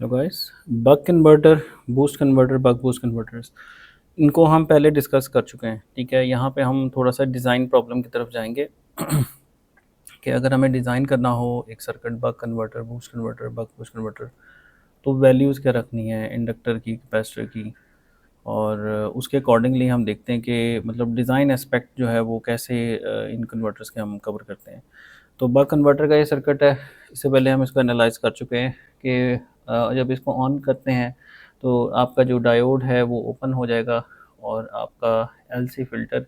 Hello guys. Buck converter, boost converter, buck boost converters, इनको हम पहले डिस्कस कर चुके हैं। ठीक है, यहाँ पे हम थोड़ा सा डिज़ाइन प्रॉब्लम की तरफ जाएंगे कि अगर हमें डिज़ाइन करना हो एक circuit buck converter, boost converter, buck boost converter, तो वैल्यूज़ क्या रखनी है इंडक्टर की, कैपेसिटर की, और उसके अकॉर्डिंगली हम देखते हैं कि मतलब डिज़ाइन एस्पेक्ट जो है वो कैसे इन कन्वर्टर्स के हम कवर करते हैं। तो बक कन्वर्टर का ये सर्किट है। इससे पहले हम इसको एनालाइज कर चुके हैं कि जब इसको ऑन करते हैं तो आपका जो डायोड है वो ओपन हो जाएगा और आपका एलसी फ़िल्टर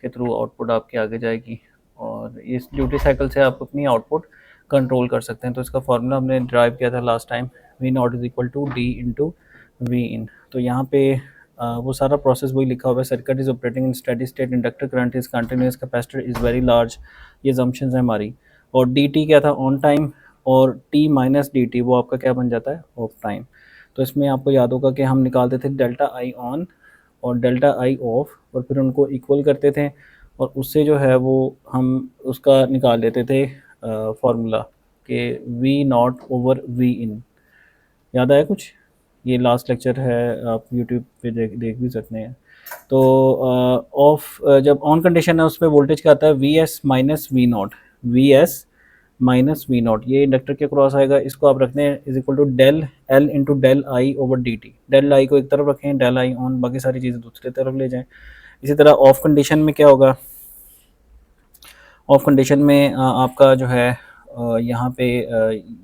के थ्रू आउटपुट आपके आगे जाएगी, और इस ड्यूटी साइकिल से आप अपनी आउटपुट कंट्रोल कर सकते हैं। तो इसका फार्मूला हमने ड्राइव किया था last time, V naught is equal to D into V in. तो यहाँ पे वो सारा प्रोसेस वही लिखा हुआ है। Circuit is operating in steady state, inductor current is continuous, capacitor is very large. ये जम्पशंस है हमारी। और डी टी क्या था, ऑन टाइम, और टी माइनस डी टी वो आपका क्या बन जाता है, ऑफ टाइम। तो इसमें आपको याद होगा कि हम निकालते थे डेल्टा आई ऑन और डेल्टा आई ऑफ, और फिर उनको इक्वल करते थे, और उससे जो है वो हम उसका निकाल लेते थे फार्मूला कि वी नॉट ओवर वी इन। याद आया कुछ? ये लास्ट लेक्चर है, आप यूट्यूब पे देख भी सकते हैं। तो ऑफ जब ऑन कंडीशन है उसमें वोल्टेज क्या आता है, V S minus V naught, V S minus V naught, ये इंडक्टर के क्रॉस आएगा। इसको आप रखते हैं is equal to del L into del I over D T. Del I को एक तरफ रखें, डेल आई ऑन, बाकी सारी चीज़ें दूसरी तरफ ले जाएं। इसी तरह ऑफ कंडीशन में क्या होगा, ऑफ कंडीशन में आपका जो है यहाँ पे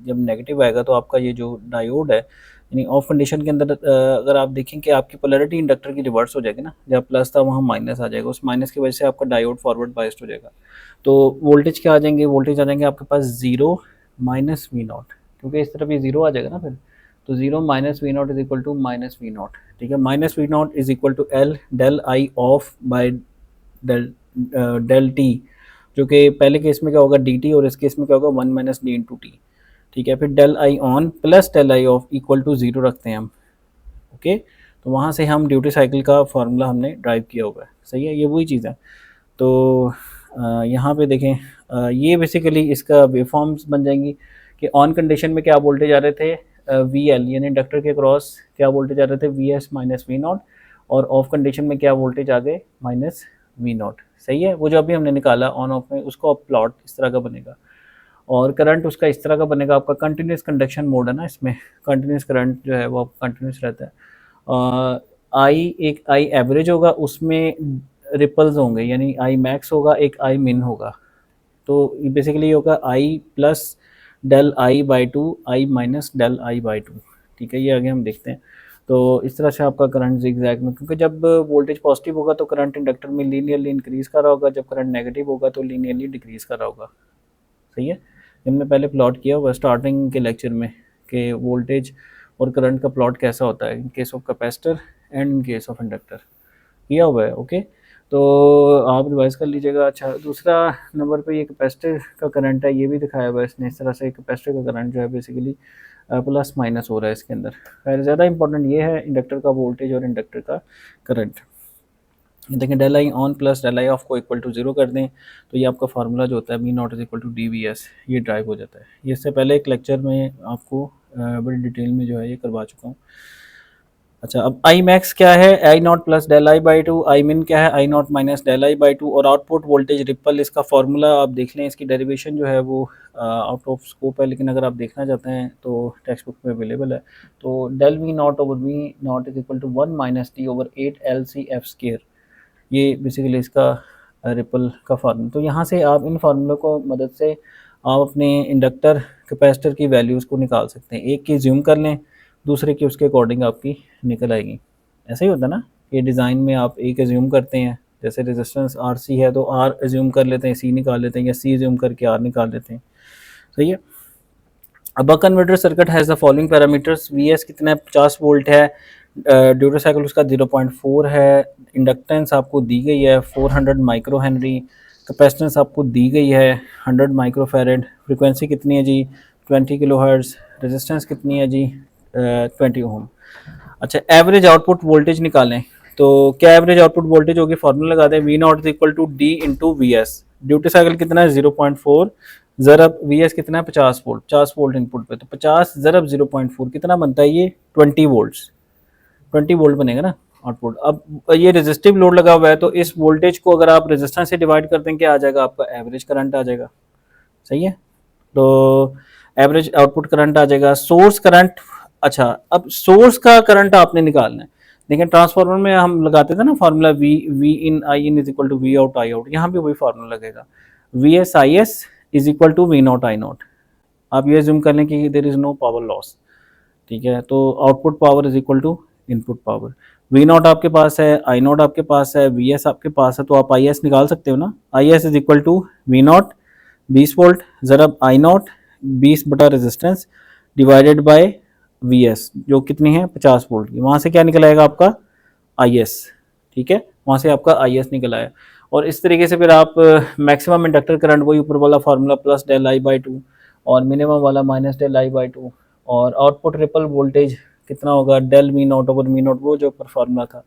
जब नेगेटिव आएगा तो आपका ये जो डायोड है, यानी ऑफ कंडीशन के अंदर अगर आप देखें कि आपकी पोलैरिटी इंडक्टर की रिवर्स हो जाएगी ना, जब प्लस था वहाँ माइनस आ जाएगा, उस माइनस की वजह से आपका डायोड फॉरवर्ड बाइस्ड हो जाएगा। तो वोल्टेज क्या आ जाएंगे, वोल्टेज आ जाएंगे आपके पास ज़ीरो माइनस वी नॉट, क्योंकि इस तरफ ये ज़ीरो आ जाएगा ना फिर। तो zero minus V naught is equal to minus V naught. ठीक है, minus V naught is equal to L del I off by del del T, जो कि पहले केस में क्या होगा डी टी, और इस केस में क्या होगा one minus D into T. ठीक है, फिर del I on plus del I off equal to zero रखते हैं हम। ओके, तो वहाँ से हम ड्यूटी साइकिल का फार्मूला हमने ड्राइव किया हुआ है। सही है, ये वही चीज़ है। तो यहाँ पे देखें, ये बेसिकली इसका वेवफॉर्म्स बन जाएंगी कि ऑन कंडीशन में क्या वोल्टेज आ रहे थे, वी एल, यानी इंडक्टर के क्रॉस क्या वोल्टेज आ रहे थे, V S minus V naught, और ऑफ कंडीशन में क्या वोल्टेज आ गए, माइनस वी नॉट। सही है, वो जो अभी हमने निकाला ऑन ऑफ में, उसको अब प्लॉट इस तरह का बनेगा, और करंट उसका इस तरह का बनेगा। आपका कंटिन्यूस कंडक्शन मोड है ना, इसमें कंटिन्यूस करंट जो है वो कंटिन्यूस रहता है। आई एक आई एवरेज होगा, उसमें रिपल्स होंगे, यानी आई मैक्स होगा, एक आई मिन होगा। तो बेसिकली होगा I plus del I by two, I minus del I by two. ठीक है, ये आगे हम देखते हैं। तो इस तरह से आपका करंट जिगजैग में, क्योंकि जब वोल्टेज पॉजिटिव होगा तो करंट इंडक्टर में लीनियरली इंक्रीज कर रहा होगा, जब करंट नेगेटिव होगा तो लीनियरली डिक्रीज कर रहा होगा। सही है, हमने पहले प्लॉट किया हुआ स्टार्टिंग के लेक्चर में कि वोल्टेज और करंट का प्लॉट कैसा होता है in case of capacitor and in case of inductor, किया हुआ है। ओके, तो आप रिवाइज कर लीजिएगा। अच्छा, दूसरा नंबर पे ये कैपेसिटर का करंट है, ये भी दिखाया हुआ है इसने इस तरह से। कैपेसिटर का करंट जो है बेसिकली प्लस माइनस हो रहा है इसके अंदर। खैर, ज़्यादा इंपॉर्टेंट ये है इंडक्टर का वोल्टेज और इंडक्टर का करंट। देखें, del I on plus del I off को इक्वल टू जीरो कर दें तो ये आपका फार्मूला जो होता है V naught is equal to D V S, ये ड्राइव हो जाता है। ये इससे पहले एक लेक्चर में आपको बड़ी डिटेल में जो है ये करवा चुका हूँ। अच्छा, अब आई मैक्स क्या है, I naught plus del I by two, I min क्या है, I naught minus del I by two, और आउटपुट वोल्टेज रिपल, इसका फार्मूला आप देख लें। इसकी डेरिवेशन जो है वो आउट ऑफ स्कोप है, लेकिन अगर आप देखना चाहते हैं तो टेक्स्ट बुक में अवेलेबल है। तो del V not over V naught is equal to one minus T over eight L C F square, ये बेसिकली इसका रिपल का फार्मूला। तो यहाँ से आप इन फार्मूलों को मदद से आप अपने इंडक्टर कैपेसिटर की वैल्यूज़ को निकाल सकते हैं। एक की ज्यूम कर लें, दूसरे की उसके अकॉर्डिंग आपकी निकल आएगी। ऐसा ही होता है ना, ये डिज़ाइन में आप एक एज्यूम करते हैं, जैसे रेजिस्टेंस आर सी है तो आर एज्यूम कर लेते हैं, सी निकाल लेते हैं, या सी एज्यूम करके आर निकाल लेते हैं। सही है। अब buck converter circuit has the following parameters, V S कितना है, 50 वोल्ट है, ड्यूटी साइकिल उसका 0.4 है, इंडक्टेंस आपको दी गई है 400 माइक्रो हेनरी, कैपेसिटेंस आपको दी गई है 100 माइक्रो फैरेड, फ्रीक्वेंसी कितनी है जी 20 किलो हर्ट्ज़, रेजिस्टेंस कितनी है जी 20 ओम। अच्छा, एवरेज आउटपुट वोल्टेज निकालें तो क्या एवरेज आउटपुट वोल्टेज होगी, फार्मूला लगा दें, V naught is equal to D into V S. Duty cycle कितना है 0.4, ज़रब वी एस कितना है 50 वोल्ट, 50 वोल्ट इनपुट पे, तो 50 ज़रब 0.4 कितना बनता है ये 20 वोल्ट्स, 20 वोल्ट बनेगा ना आउटपुट। अब ये रेजिस्टिव लोड लगा हुआ है, तो इस वोल्टेज को अगर आप रेजिस्टेंस से डिवाइड करते हैं क्या आ जाएगा आपका एवरेज करंट आ जाएगा, सही है। तो एवरेज आउटपुट करंट आ जाएगा। सोर्स करंट, अच्छा अब सोर्स का करंट आपने निकालना है। देखिए ट्रांसफार्मर में हम लगाते थे ना formula V in I in is equal to V out I out, यहाँ भी वही फार्मूला लगेगा, V S I S is equal to V naught I naught. आप ये ज्यूम कर लें कि there is no power loss, ठीक है। तो output power is equal to input power. V naught आपके पास है, आई नॉट आपके पास है, वी एस आपके पास है, तो आप आई एस निकाल सकते हो ना। I S is equal to V naught 20 volt ज़रब आई नॉट 20 बटा resistance divided by V S जो कितनी है 50 वोल्ट की, वहाँ से क्या निकल आएगा आपका आई एस, ठीक है, वहाँ से आपका आई एस निकल आया। और इस तरीके से फिर आप मैक्सिमम इंडक्टर करंट वही ऊपर वाला formula plus del I by two और मिनिमम वाला minus del I by two, और आउटपुट रिपल वोल्टेज कितना होगा del V naught over V naught, वो जो ऊपर फार्मूला था।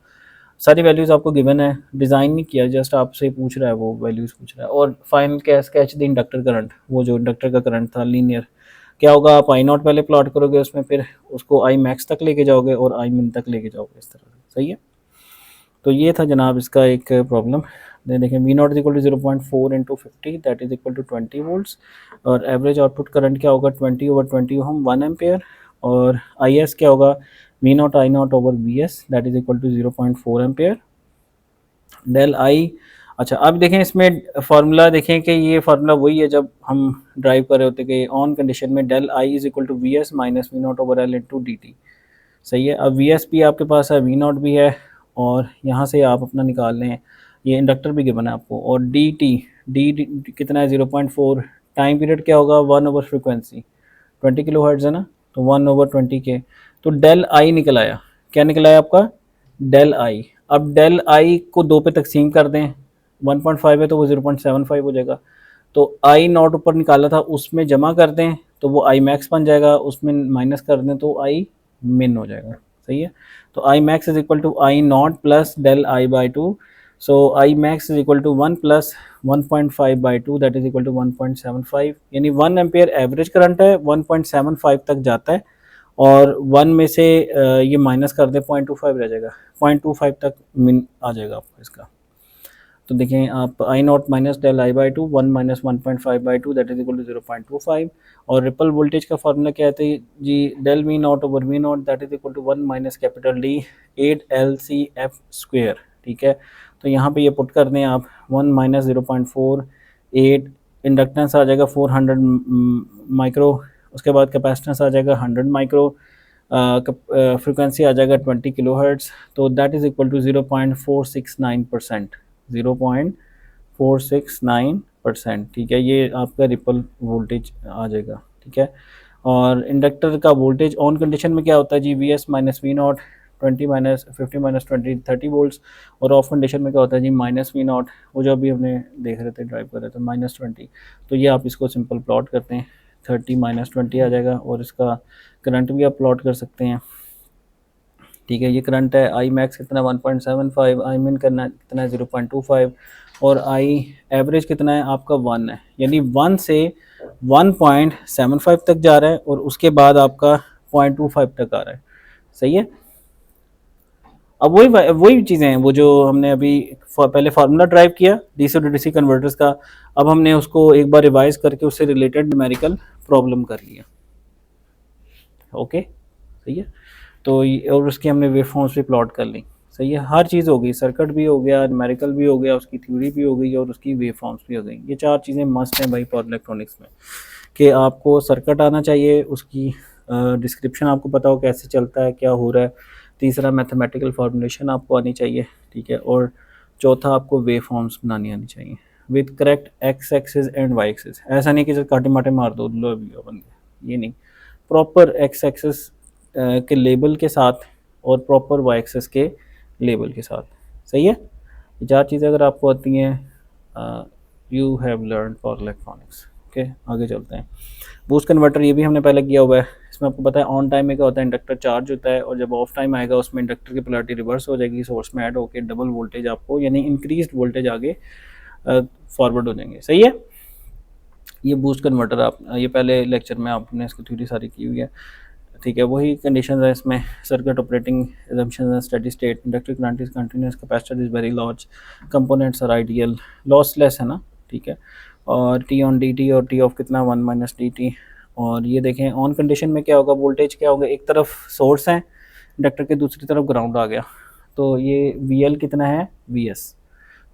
सारी वैल्यूज़ आपको गिवन है, डिज़ाइन नहीं किया, जस्ट आपसे पूछ रहा है, वो वैल्यूज़ पूछ रहा है। और फाइनल क्या स्केच द इंडक्टर करंट, वो जो इंडक्टर का करंट था लीनियर, क्या होगा आप आई नॉट पहले प्लॉट करोगे, उसमें फिर उसको आई मैक्स तक लेके जाओगे और आई मिन तक लेके जाओगे, इस तरह से, सही है। तो ये था जनाब इसका एक प्रॉब्लम। देखें V naught is equal to 0.4 into 50 that is equal to 20 volts, और एवरेज आउटपुट करंट क्या होगा 20/20 हम 1 एम्पेयर, और आई एस क्या होगा V naught I naught over V S that is equal to 0.4 ampere del I. अच्छा अब देखें इसमें फार्मूला, देखें कि ये फार्मूला वही है जब हम ड्राइव कर रहे होते कि ऑन कंडीशन में del I is equal to V S minus V not over L into D T, सही है। अब वी एस भी आपके पास है, वी नॉट भी है, और यहाँ से आप अपना निकाल लें, ये इंडक्टर भी गिवन है आपको, और डी कितना है 0.4, टाइम पीरियड क्या होगा 1 ओवर फ्रिक्वेंसी 20 किलो हर्ट्ज़ है ना, तो 1 ओवर 20 के, तो डेल आई निकल आया, क्या निकल आया आपका डेल आई। अब डेल आई को 2 पे तकसीम कर दें, 1.5 है तो वो 0.75 हो जाएगा, तो आई नॉट ऊपर निकाला था उसमें जमा कर दें तो वो आई मैक्स बन जाएगा, उसमें माइनस कर दें तो आई मिन हो जाएगा, सही है। तो I max is equal to I naught plus del I by two, so I max is equal to 1 plus 1.5/2 that is equal to 1.75, यानी 1 एम्पेयर एवरेज करंट है, 1.75 तक जाता है, और 1 में से ये माइनस कर दें 0.25 रह जाएगा, 0.25 तक मिन आ जाएगा आपको इसका। तो देखें आप I naught minus del I by two 1 माइनस 1.5/2 दैट इज इक्वल टू 0.25, और रिपल वोल्टेज का फार्मूला क्या है जी del V not over V naught that is equal to 1 minus capital D 8 LCF square, ठीक है। तो यहाँ पे ये पुट कर दें आप 1 माइनस 0.48, इंडक्टेंस आ जाएगा 400 माइक्रो, उसके बाद कैपेसिटेंस आ जाएगा 100 माइक्रो, फ्रिक्वेंसी आ जाएगा 20 किलो हर्ट्ज़, तो दैट इज़ इक्वल टू 0.469%, 0.469%, ठीक है। ये आपका रिपल वोल्टेज आ जाएगा, ठीक है। और इंडक्टर का वोल्टेज ऑन कंडीशन में क्या होता है जी V S minus V naught 20 minus 50 minus 20 30 volts, और ऑफ कंडीशन में क्या होता है जी माइनस वी नॉट, वो जो अभी हमने देख रहे थे ड्राइव कर रहे थे माइनस 20। तो ये आप इसको सिंपल प्लॉट करते हैं 30 माइनस 20 आ जाएगा, और इसका करंट भी आप प्लॉट कर सकते हैं, ठीक है। ये करंट है आई मैक्स कितना 1.75, आई मिन करना कितना है 0.25, और आई एवरेज कितना है आपका 1 है, यानी 1 से 1.75 तक जा रहा है, और उसके बाद आपका 0.25 तक आ रहा है, सही है। अब वही चीज़ें हैं वो जो हमने अभी पहले फार्मूला ड्राइव किया डीसी टू डीसी कन्वर्टर्स का, अब हमने उसको एक बार रिवाइज करके उससे रिलेटेड न्यूमेरिकल प्रॉब्लम कर लिया, ओके, सही है। तो और उसकी हमने वेव फॉर्म्स भी प्लॉट कर ली, सही है। हर चीज़ हो गई, सर्किट भी हो गया, न्यूमेरिकल भी हो गया, उसकी थ्योरी भी हो गई, और उसकी वेव फॉर्म्स भी हो गई। ये 4 चीज़ें मस्ट हैं भाई पावर इलेक्ट्रॉनिक्स में, कि आपको सर्किट आना चाहिए, उसकी डिस्क्रिप्शन आपको पता हो कैसे चलता है, क्या हो रहा है, तीसरा मैथमेटिकल फार्मूलेशन आपको आनी चाहिए, ठीक है, और चौथा आपको वेव फॉर्म्स बनानी आनी चाहिए with correct X axis and Y axis. ऐसा नहीं कि जब काटे माटे मार दो लो बन गया, ये नहीं, प्रॉपर एक्स एक्सिस के लेबल के साथ और प्रॉपर वाई एक्सिस के लेबल के साथ, सही है। ये 4 चीज़ें अगर आपको आती हैं you have learn for electronics, okay. आगे चलते हैं। बूस्ट कन्वर्टर ये भी हमने पहले किया हुआ है, इसमें आपको पता है ऑन टाइम में क्या होता है इंडक्टर चार्ज होता है, और जब ऑफ टाइम आएगा उसमें इंडक्टर की पोलैरिटी रिवर्स हो जाएगी, सोर्स में ऐड होकर डबल वोल्टेज आपको यानी इंक्रीज्ड वोल्टेज आगे फॉरवर्ड हो जाएंगे, सही है। ये बूस्ट कन्वर्टर आप ये पहले लेक्चर में आपने इसकी थ्योरी सारी की हुई है, ठीक है। वही कंडीशन है इसमें, circuit operating assumptions and steady state, inductive current is continuous, capacitor is very large, components are ideal, lossless है ना, ठीक है। और टी ऑन डी टी, और टी ऑफ कितना 1 माइनस डी टी। और ये देखें ऑन कंडीशन में क्या होगा, वोल्टेज क्या होगा, एक तरफ सोर्स है इंडक्टर के, दूसरी तरफ ग्राउंड आ गया, तो ये वी एल कितना है, वी एस।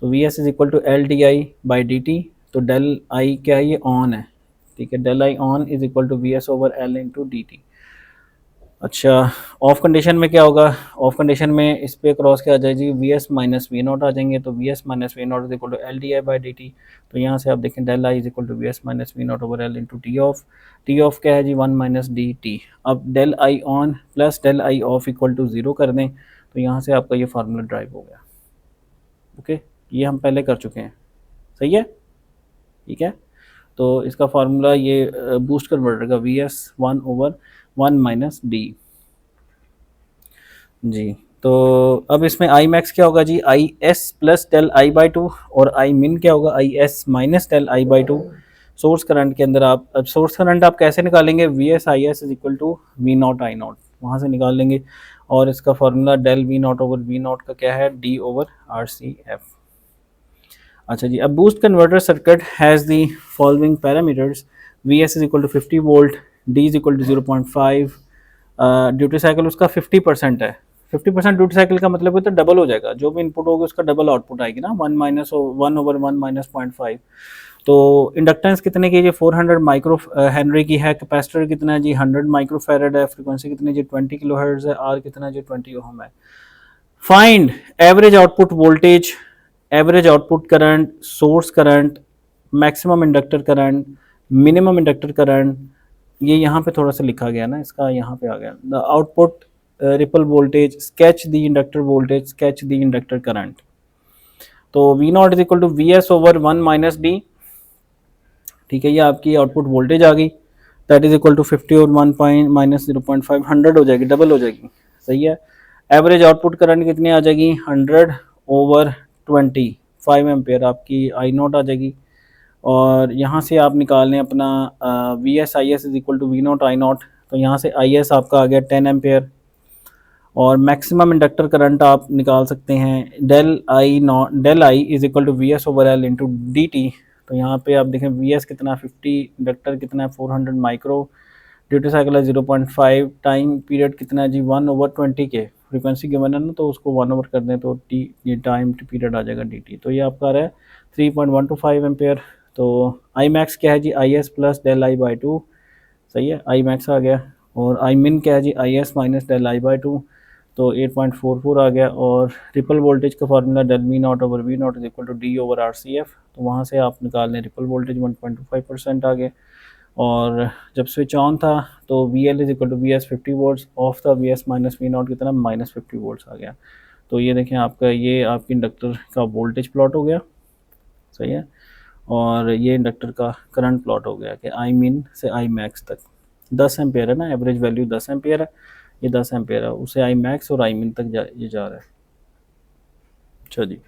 तो V S is equal to L D I by D T. तो डेल आई क्या है, ये ऑन है, ठीक है। Del I on is equal to V S over L into D T. अच्छा, ऑफ कंडीशन में क्या होगा, ऑफ कंडीशन में इस पे क्रॉस क्या आ जाएगी, V S minus V naught आ जाएंगे, तो V S minus V naught is equal to L D I by D T. तो यहाँ से आप देखें del I is equal to V S minus V not over L into T off क्या है जी 1 माइनस डी टी। अब del I on plus del I off equal to 0 कर दें, तो यहाँ से आपका ये फार्मूला ड्राइव हो गया। ओके, ये हम पहले कर चुके हैं, सही है, ठीक है। तो इसका फार्मूला ये बूस्ट कन्वर्टर का V S 1 over 1 minus D जी। तो अब इसमें आई मैक्स क्या होगा जी, I S plus del I by two, और आई मिन क्या होगा, I S minus del I by two. Source current के अंदर आप, अब सोर्स करंट आप कैसे निकालेंगे, V S I S is equal to V naught I naught, वहाँ से निकाल लेंगे। और इसका formula del V not over V naught का क्या है, D over R C F. अच्छा जी, अब boost converter circuit has the following parameters, V S is equal to 50 volt, D is equal to 0.5, duty cycle उसका 50% है। 50% duty cycle का मतलब है तो डबल हो जाएगा, जो भी इनपुट होगी उसका डबल आउटपुट आएगी ना, 1 ओवर 1 माइनस 0.5। तो इंडक्टेंस कितने की है, 400 माइक्रो हेनरी की है, कैपेसिटर कितना है जी 100 माइक्रो फैरड है, फ्रीक्वेंसी कितनी जी 20 किलो हर्ट्ज है, आर कितना जी 20 ओहम है। Find average output voltage, average output current, source current, maximum inductor current, minimum inductor current. ये यहाँ पे थोड़ा सा लिखा गया ना, इसका यहाँ पे आ गया, the output ripple voltage, sketch the inductor voltage, sketch the inductor current. तो V naught is equal to V S over 1 minus D, ठीक है। ये आपकी आउटपुट वोल्टेज आ गई, दैट इज इक्वल टू 50 और 1 पॉइंट माइनस 0.5, 100 हो जाएगी, डबल हो जाएगी, सही है। एवरेज आउटपुट करंट कितनी आ जाएगी, 100 ओवर 20, 5 एम्पेयर आपकी आई नॉट आ जाएगी। और यहाँ से आप निकाल लें अपना V S I S is equal to V naught I naught, तो यहाँ से आई एस आपका आ गया 10 एम्पेयर। और मैक्सिमम इंडक्टर करंट आप निकाल सकते हैं, del I is equal to V S over L into D T. तो यहाँ पे आप देखें वी एस कितना 50, इंडक्टर कितना है 400 माइक्रो, ड्यूटी साइकिल है 0.5, टाइम पीरियड कितना है जी 1 ओवर 20 के, फ्रीक्वेंसी गिवन है ना, तो उसको 1 ओवर कर दें तो टी, ये टाइम पीरियड आ जाएगा डी टी। तो ये आपका आ रहा है 3.125 एम्पेयर। तो आई मैक्स क्या है जी, I S plus del I by two, सही है, आई मैक्स आ गया। और आई मिन क्या है जी, I S minus del I by two, तो 8.44 आ गया। और ट्रिपल वोल्टेज का formula del V not over V naught is equal to D over R C F, तो वहाँ से आप निकाल लें ट्रिपल वोल्टेज 1.25% आ गए। और जब स्विच ऑन था तो V L is equal to V S 50 volts, off था V S minus V naught कितना माइनस 50 वोल्ट्स आ गया। तो ये देखें आपका, ये आपकी इंडक्टर का वोल्टेज प्लॉट हो गया, सही है। और ये इंडक्टर का करंट प्लॉट हो गया कि आई मिन से आई मैक्स तक 10 एम्पेयर है ना, एवरेज वैल्यू 10 एम्पेयर है, ये 10 एम्पेयर है, उसे आई मैक्स और आई मिन तक ये जा रहा है। अच्छा जी,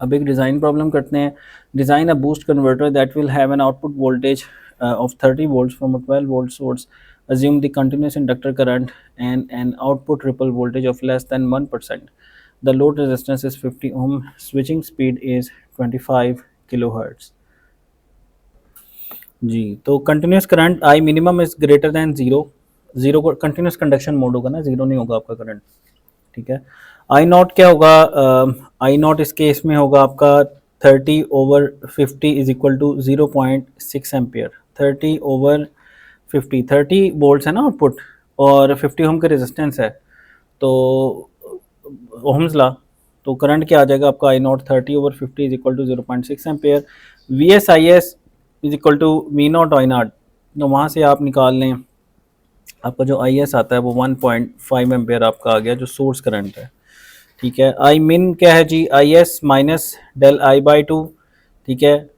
अब एक डिज़ाइन प्रॉब्लम करते हैं। Design a boost converter that will have an output voltage of 30 volts from a 12 volt source. Assume the continuous inductor current and an output ripple voltage of less than 1%. The load resistance is 50 ohm. Switching speed is 25 kilohertz. जी, तो continuous current I minimum is greater than zero, zero को continuous conduction mode होगा ना, zero नहीं होगा आपका current, ठीक है। I not क्या होगा, आई नॉट इस केस में होगा आपका 30 over 50 is equal to 0.6 ampere. 30 over 50, 30 volts है ना आउटपुट, और 50 ओम का रेजिस्टेंस है, तो ओम्स ला, तो करंट क्या आ जाएगा आपका, I naught 30 over 50 is equal to 0.6 ampere. V S I S is equal to V naught I naught, तो वहाँ से आप निकाल लें, आपका जो आई एस आता है वो 1.5 एम्पेयर आपका आ गया, जो सोर्स करंट है, ठीक है। आई मिन क्या है जी, I S minus del I by two, ठीक है।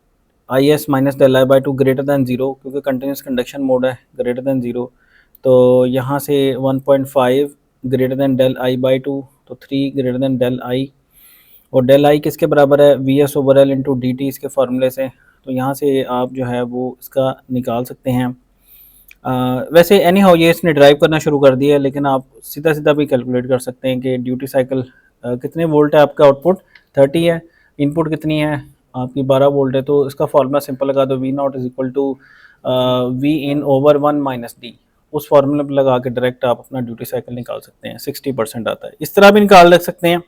I S minus del I by two greater than zero, क्योंकि कंटिन्यूस कंडक्शन मोड है, ग्रेटर दैन जीरो, तो यहाँ से 1.5 greater than del I by two, तो 3 ग्रेटर दैन डेल आई। और del I किसके बराबर है, V S over L into D T, इसके फार्मूले से। तो यहाँ से आप जो है वो इसका निकाल सकते हैं। वैसे एनी हाउ ये इसने ड्राइव करना शुरू कर दिया है, लेकिन आप सीधा सीधा भी कैलकुलेट कर सकते हैं कि ड्यूटी साइकिल कितने वोल्ट है आपका, आउटपुट 30 है, इनपुट कितनी है आपकी 12 वोल्ट है। तो इसका फॉर्मूला सिंपल लगा दो, V naught is equal to V in over 1 minus D. उस फार्मूले पर लगा के डायरेक्ट आप अपना ड्यूटी साइकिल निकाल सकते हैं, 60% आता है। इस तरह भी निकाल रख सकते हैं,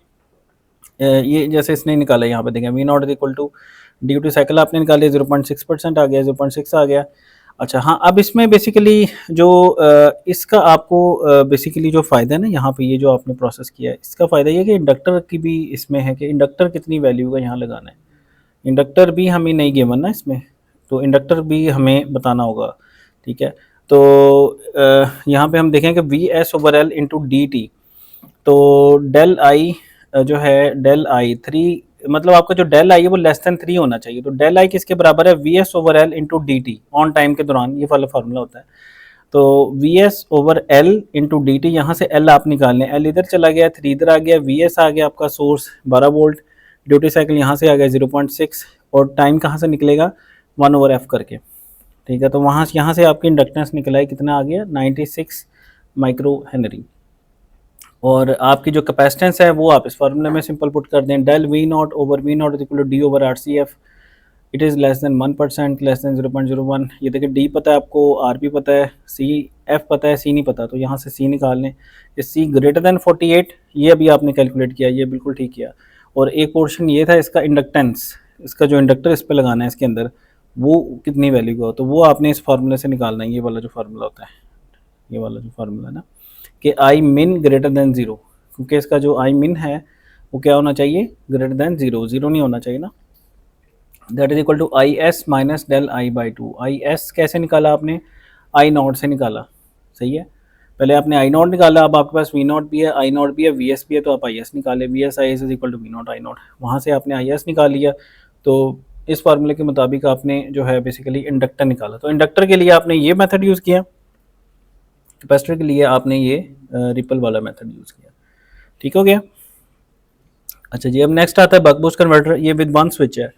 ये जैसे इसने निकाला यहाँ पे देखें, V naught is equal to duty cycle आपने निकाले 0.6% आ गया, 0.6 आ गया। अच्छा हाँ, अब इसमें बेसिकली जो इसका आपको बेसिकली जो फ़ायदा है ना, यहाँ पे ये जो आपने प्रोसेस किया है, इसका फ़ायदा ये है कि इंडक्टर की भी इसमें है कि इंडक्टर कितनी वैल्यू का यहाँ लगाना है। इंडक्टर भी हमें नहीं गिवन ना इसमें, तो इंडक्टर भी हमें बताना होगा, ठीक है। तो यहाँ पे हम देखें कि we S over L into D T, तो डेल आई जो है डेल आई 3, मतलब आपका जो डेल आई है वो लेस देन 3 होना चाहिए। तो डेल आई किसके बराबर है, V S over L into D T on time के दौरान, ये वाला फार्मूला होता है। तो V S over L into D T, यहाँ से एल आप निकाल लें, एल इधर चला गया, 3 इधर आ गया, वी एस आ गया आपका सोर्स 12 वोल्ट, ड्यूटी साइकिल यहाँ से आ गया 0.6, और टाइम कहाँ से निकलेगा 1 ओवर एफ करके, ठीक है। तो वहाँ यहाँ से आपकी इंडक्टेंस निकला है, कितना आ गया 96 माइक्रो हेनरी। और आपकी जो कैपेसिटेंस है वो आप इस फार्मूले में सिंपल पुट कर दें, del V not over V not equal to D over R C F, it is less than 1%, less than 0.01। ये देखिए डी पता है आपको, आर भी पता है, सी एफ पता है, सी नहीं पता, तो यहाँ से सी निकाल लें। ये सी ग्रेटर देन 48, ये अभी आपने कैलकुलेट किया, ये बिल्कुल ठीक किया। और एक पोर्शन ये था इसका इंडक्टेंस, इसका जो इंडक्टर इस पर लगाना है इसके अंदर, वो कितनी वैल्यू का हो, तो वो आपने इस फार्मूले से निकालना है, ये वाला जो फार्मूला होता है, ये वाला जो फार्मूला है ना, कि आई मिन ग्रेटर देन 0, क्योंकि इसका जो आई मिन है वो क्या होना चाहिए, ग्रेटर देन 0, 0 नहीं होना चाहिए ना। That is equal to I S minus del I by two. I S कैसे निकाला आपने, आई नॉट से निकाला, सही है। पहले आपने आई नॉट निकाला, अब आपके पास वी नॉट भी है, आई नॉट भी है, वी एस भी है, तो आप आई एस निकाले, V S I S is equal to V naught I naught, वहाँ से आपने आई एस निकाल लिया। तो इस फार्मूले के मुताबिक आपने जो है बेसिकली इंडक्टर निकाला। तो इंडक्टर के लिए आपने ये मेथड यूज़ किया, कैपेसिटर के लिए आपने ये रिपल वाला मेथड यूज़ किया, ठीक हो गया। अच्छा जी, अब नेक्स्ट आता है बक बूस्ट कन्वर्टर, ये विद वन स्विच है,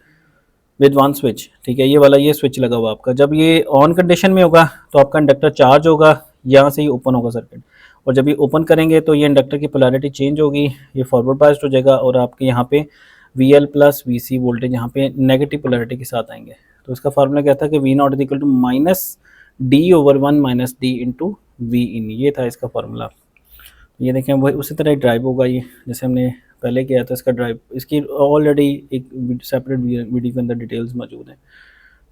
विद वन स्विच, ठीक है। ये वाला ये स्विच लगा हुआ आपका, जब ये ऑन कंडीशन में होगा तो आपका इंडक्टर चार्ज होगा, यहाँ से ही ओपन होगा सर्किट, और जब ये ओपन करेंगे तो ये इंडक्टर की पोलैरिटी चेंज होगी, ये फॉरवर्ड बायस्ड हो जाएगा, और आपके यहाँ पे V L plus V C voltage यहाँ पे नेगेटिव पोलैरिटी के साथ आएंगे। तो इसका फार्मूला क्या था कि V naught is equal to minus D over 1 minus D into V in, ये था इसका फार्मूला। ये देखें वही उसी तरह ड्राइव होगा, ये जैसे हमने पहले किया था इसका ड्राइव, इसकी ऑलरेडी एक सेपरेट वीडियो के अंदर डिटेल्स मौजूद हैं,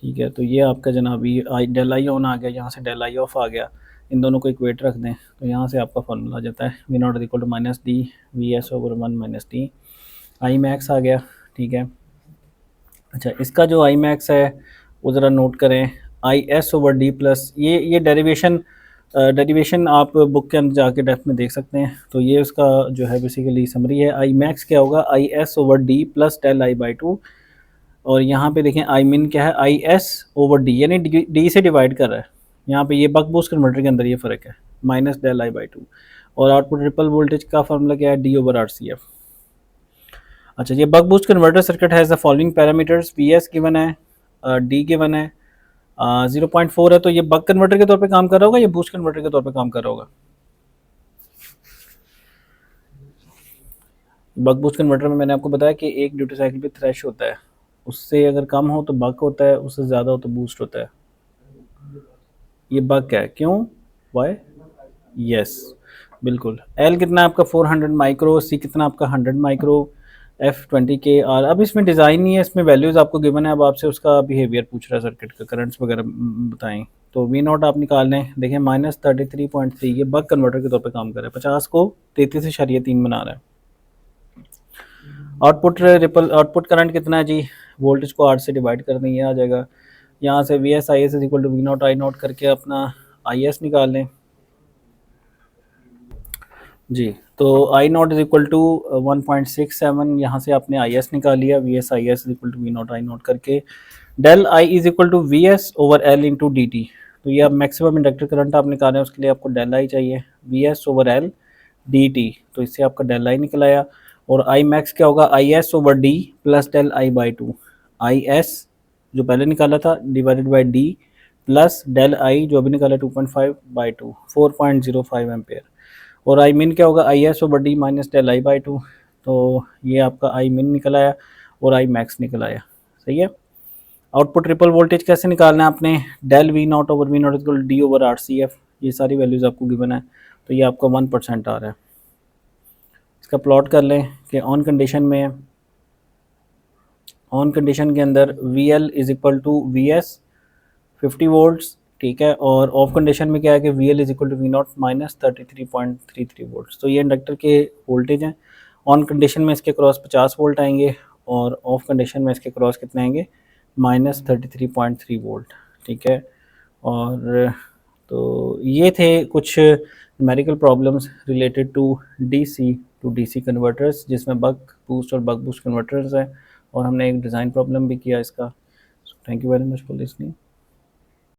ठीक है। तो ये आपका जनाब ये आई डेल आई ऑन आ गया, यहाँ से डेल आई ऑफ आ गया, इन दोनों को इक्वेट रख दें तो यहाँ से आपका फार्मूला आ जाता है V not equal to minus D V S over 1 minus D, I max आ गया, ठीक है। अच्छा, इसका जो आई मैक्स है वो ज़रा नोट करें, आई एस ओवर डी प्लस, ये डेरिवेशन आप बुक के अंदर जाके डेप्थ में देख सकते हैं। तो ये उसका जो है बेसिकली समरी है, आई मैक्स क्या होगा, I S over D plus del I by two, और यहाँ पे देखें आई मिन क्या है, आई एस ओवर डी, यानी डी से डिवाइड कर रहा है, यहाँ पे ये बक बूस्ट कन्वर्टर के अंदर ये फ़र्क है, minus del I by two. और आउटपुट रिपल वोल्टेज का फार्मूला क्या है, D over R C F. अच्छा, ये buck boost converter circuit has the following parameters, V S given है, डी गिवन है, 0.4 है, तो ये बक कन्वर्टर के तौर पे काम कर रहा होगा, ये बूस्ट कन्वर्टर के तौर पे काम कर रहा होगा। बक बूस्ट कन्वर्टर में मैंने आपको बताया कि एक ड्यूटी साइकिल पे थ्रेश होता है, उससे अगर कम हो तो बक होता है, उससे ज़्यादा हो तो बूस्ट होता है। ये बक है, क्यों, वाई, यस बिल्कुल। एल कितना आपका 400 माइक्रो, सी कितना आपका 100 माइक्रो, F20 के आर। अब इसमें डिज़ाइन नहीं है, इसमें वैल्यूज़ आपको गिवन है, अब आपसे उसका बिहेवियर पूछ रहा है सर्किट का, करंट्स वगैरह बताएं। तो वी नॉट आप निकाल लें, देखें -33.3, ये बक कन्वर्टर के तौर पे काम कर रहा है, 50 को 33.3 बना रहा है। आउटपुट करंट कितना है जी, वोल्टेज को 8 से डिवाइड कर दें, ये आ जाएगा। यहाँ से V S I S is equal to V naught I naught करके अपना आई एस निकाल लें जी। तो I naught is equal to 1.67, यहाँ से आपने आई एस निकाल लिया, V S I S is equal to V naught I naught करके, del I is equal to V S over L into D T. तो ये आप मैक्सिमम इंडक्टर करंट आप निकालें, उसके लिए आपको डेल आई चाहिए, we S over L D T, तो इससे आपका डेल आई निकल आया। और आई मैक्स क्या होगा, I S over D plus del I by two, I S जो पहले निकाला था divided by D plus del I जो अभी निकाला 2.5/2 4.05 एम्पेयर। और आई मिन क्या होगा, I S over D minus del I by 2। तो ये आपका आई मिन निकल आया और आई मैक्स निकल आया। सही है। आउटपुट ट्रिपल वोल्टेज कैसे निकालना है आपने, del V not over V not equal D over R C F. ये सारी वैल्यूज़ आपको गिवन है, तो ये आपका 1% आ रहा है। इसका प्लॉट कर लें कि ऑन कंडीशन में, ऑन कंडीशन के अंदर V L is equal to V S 50 volts, ठीक है। और ऑफ कंडीशन में क्या है कि V L is equal to V not minus 33.33 volts. तो ये इंडक्टर के वोल्टेज हैं। ऑन कंडीशन में इसके क्रॉस 50 वोल्ट आएंगे और ऑफ कंडीशन में इसके क्रॉस कितने आएंगे, माइनस 33.3 वोल्ट, ठीक है। और तो ये थे कुछ numerical problems related to DC converters, जिसमें बक बूस्ट और बक बूस्ट कन्वर्टर्स हैं, और हमने एक डिज़ाइन प्रॉब्लम भी किया इसका। Thank you very much for listening.